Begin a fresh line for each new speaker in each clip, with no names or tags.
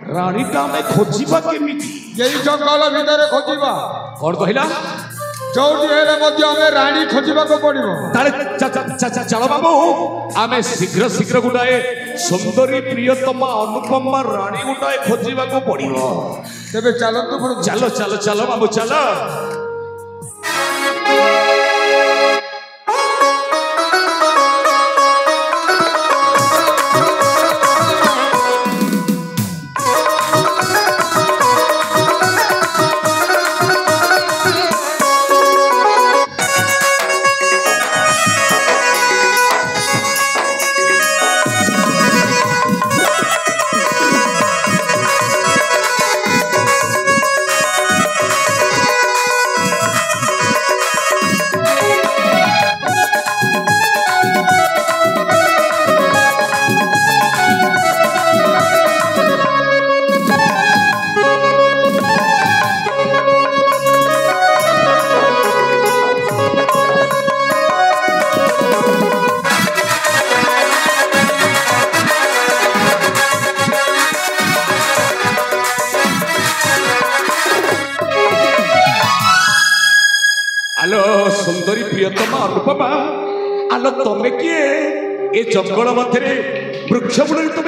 रानी टा में खोजिबा केमिति
यही जंगल भितर खोजिबा
कौन कहला
जोटी हेले मध्य हमें रानी खोजिबा को पड़िबो
ताले चलो बाबू आमे शीघ्र शीघ्र गुडाए सुंदरी प्रियतमा अनुपमा रानी गुडाए खोजिबा को पड़िबो
तेबे चलो
चलो चलो चलो बाबू चलो सुंदरी प्रियतमा अनुपमा आलो तमे किए ए जंगल मध्य वृक्ष मूल तुम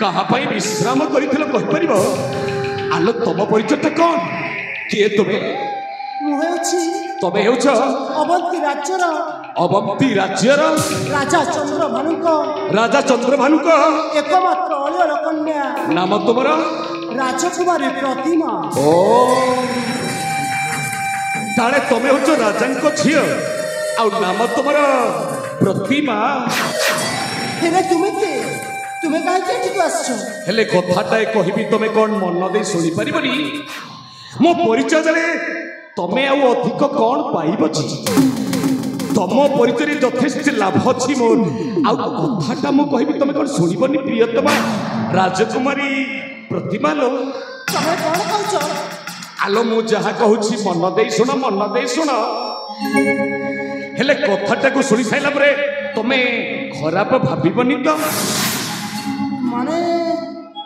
कहा विश्राम कर आलो तम परिचय कौन किए तुम्हें तमे अवंती राज्यर राजा चंद्रभानु
एकमात्र अलियल कन्या
नाम तुमर
राजकुमारी प्रतिमा
ओ ताले तमे हो राजा झील आ नाम तुमर प्रतिमा
हेले तुमे
हेले कथाटाए कहबी तमे कौन मन दे शुणी पारिबनी मो परिचय देले तमे आ अधिक कौन पाइब तम परिचय यथेष्ट लाभ अच्छी मोर आ कथाटा मो कहबी तमे कौन शुणबनी प्रियतमा राजकुमारी प्रतिमा लो
तमे कौन कहछ
आलो मु जहा कहूची मन दे शुण हेले कथाटा को शुणी साइला परे तमे खराब भाबिबनी तो
माने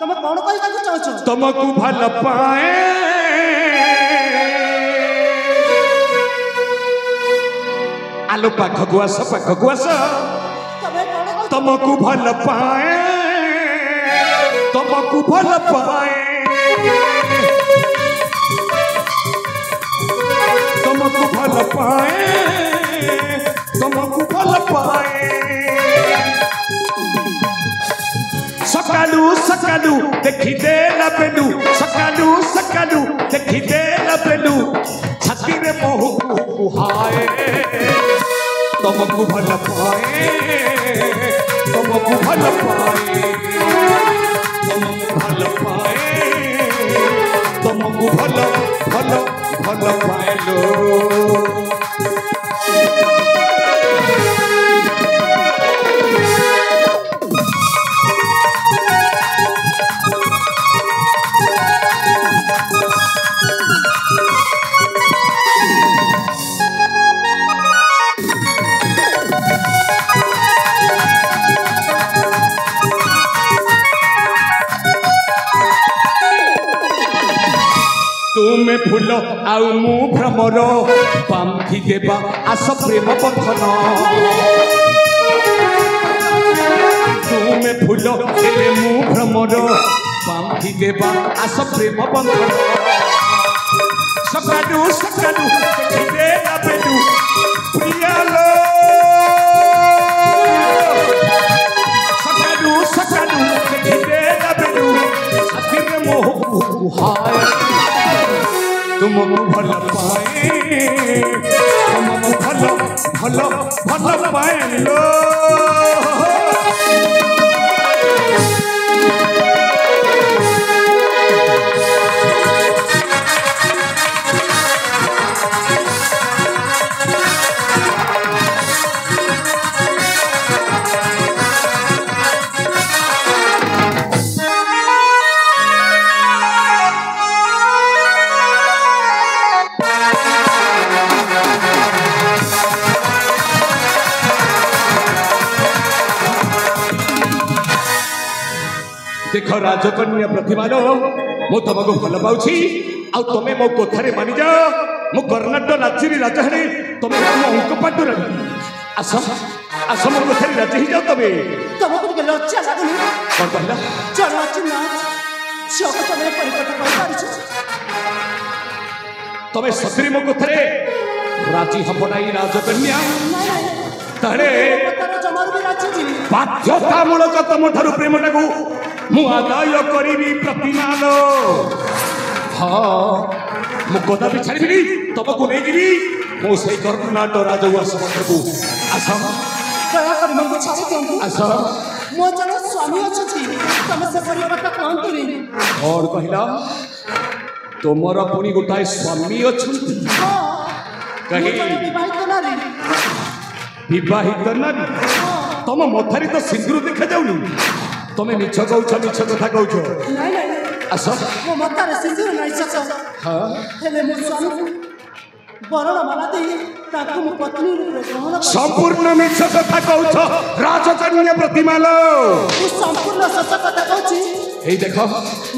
तमे कौन कहबा को चाहछ
तमको भल पाए आलो पाखकु आस तमको भल पाए तमको भल पाए तुमको भल पाए तुमको भल पाए सकालू सकालू देखी दे लबेलू सकालू सकालू देखी दे लबेलू छाती रे मोह कुहाए तुमको भल पाए तुमको भल पाए तुमको भल पाए तुमको भल भल भल पाएलो तुमे फूल आउ मु भ्रमर बांधी देबा आस प्रेम बंधन तुमे फूल हेले मु भ्रमर बांधी देबा आस प्रेम बंधन सकालू सकालू देखी दे लबेलू प्रियालो सकालू सकालू देखी दे लबेलू छाती रे मोह कुहाए तुमको भल पाए तुमको भल भल भल पाए लो राजकन्या प्रतिमान मु तुमको भल पाऊँ आ तुम मो कथारे मानि जा मु कर्णाटक राज्य राजा हे तुम मो अंक पाट रानी आस आस मो कथारे राजी ही जाओ तबे
तुमको ଟିକେ ଲଜ୍ଜା ଲାଗୁନି
कौन कहला
ଚଳ ଅଛି ନା ଝିଅକୁ ତମେ ପରିକଟ କରିପାରିଛ
तबे ससुरी मो कथारे राजी हब नाई राजकन्या तारे
ତାର ଜମାରୁ ବି ରାଜି ଯିବି
बाध्यतामूलक तुम ठारू प्रेमटा को मु आदाय करी प्रतिमान हाँ मु कदापि छाड़बी तुमको नहीं मो से कर्णाटक राजउआस को आस
ଦୟାକରି ମୋତେ ଛାଡ଼ି ଦିଅନ୍ତୁ
आस
ମୋ ଜଣେ ସ୍ୱାମୀ ଅଛନ୍ତି ତମେ ସେପରି କଥା କହନ୍ତୁନି
और कहला तुमर पुणी गोटाए स्वामी अच्छा
ହଁ
कहीं?
ମୁଁ ଜଣେ ବିବାହିତ ନାରୀ
विवाहित नारी तुम मथारी तो सिंदूर देखा जाऊनी तुम मिछ कौच मिछ कथा कौच
ନାଇଁ ନାଇଁ
आस
ମୋ ମତାରେ ସିନ୍ଦୁର ନାହିଁ ସତ
हाँ
ହେଲେ ମୋ ସ୍ୱାମୀକୁ ବରଣ ମାଲା ଦେଇ ତାଙ୍କୁ ମୋ ପତ୍ନୀ ରୂପେ ଗ୍ରହଣ କରି
संपूर्ण मिछ कथा कौच राजकन्या प्रतिमाल
ମୁଁ ସମ୍ପୂର୍ଣ୍ଣ ସତ କଥା କହୁଛି
এই দেখো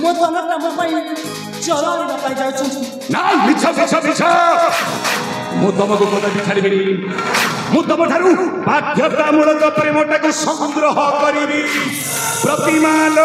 ମୋ ଧନଟା ମୋ ପାଇଁ ଜଳ ଆଣିବା ପାଇଁ ଯାଉଛନ୍ତି
ना मिछ मिछ मिछ मु तुमको कदापि छाड़बी मु तुम ठारू बाध्यतामूलक प्रेमटा को संग्रह करी प्रतिमाल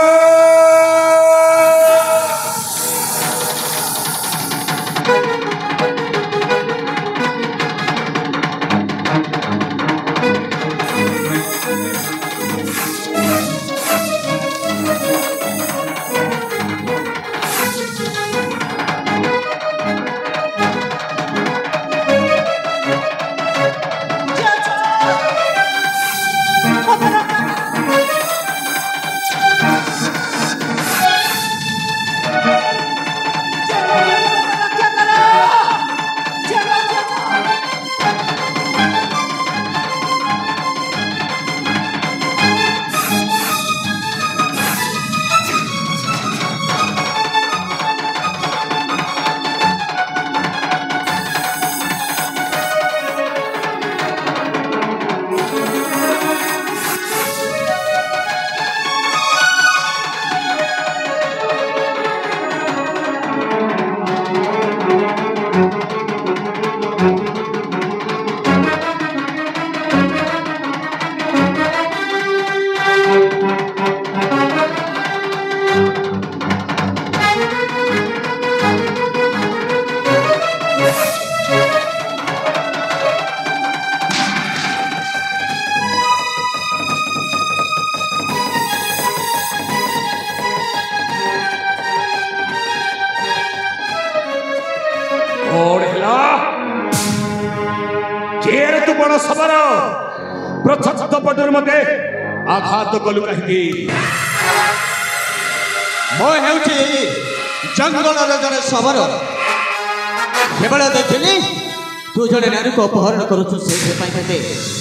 बड़ सबर प्रच्छद पटर मते आघात कलु कहीं
मो हेउछि जंगल जड़े सबर केवल देखिली तू जड़े नारी को अपहरण करुछु से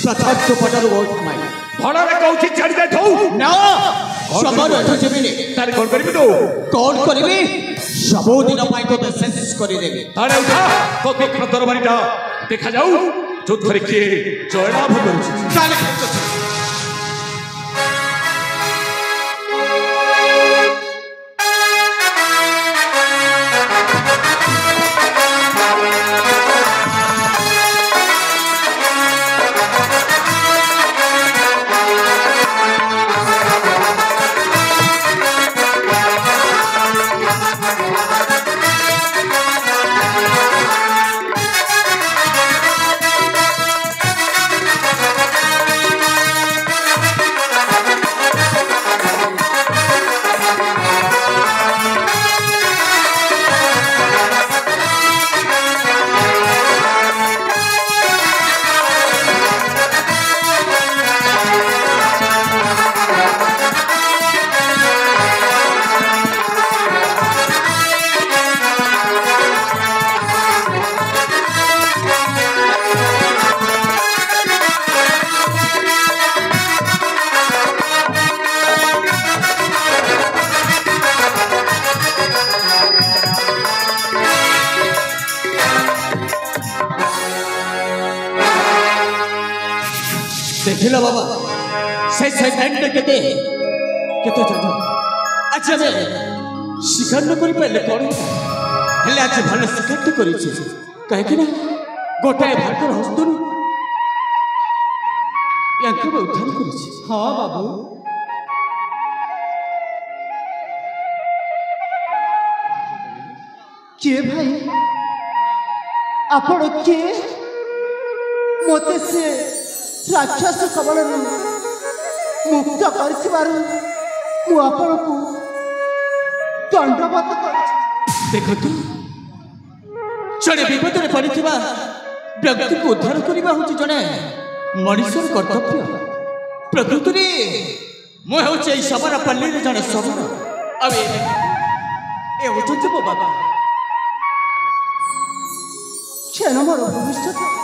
प्रच्छद पटर बहुत माई
भड़े कहूँ छाड़ी दे
ना सबर एठो जेबिनी
तारे कौन करबी तो
कौन करबी सबो दिन पाई तो शेष करि देबे
अरे उठा तो तीक्ष्ण दरबारीटा देखा जाऊ युद्ध किए जयलाभ करुछि देखिला बाबा से सेकंड केते केते जानो आज
आज आम शिकार न कर कौन हेले आज भल शिकार तो कर कहीं गोटाए भागर हस्तु उद्धार कर
हाँ बाबू किए भाई आपण किए मते से राक्षस कबल मुक्त कर दंडवत कर
देखु जड़े विपद में पड़ी व्यक्ति को उद्धार करने हूँ जड़े मनुष्य कर्तव्य प्रकृति मुझे हूँ शबर पल्ली जड़े शबर अब ये हूँ मो बाबा
क्षण मोर भविष्य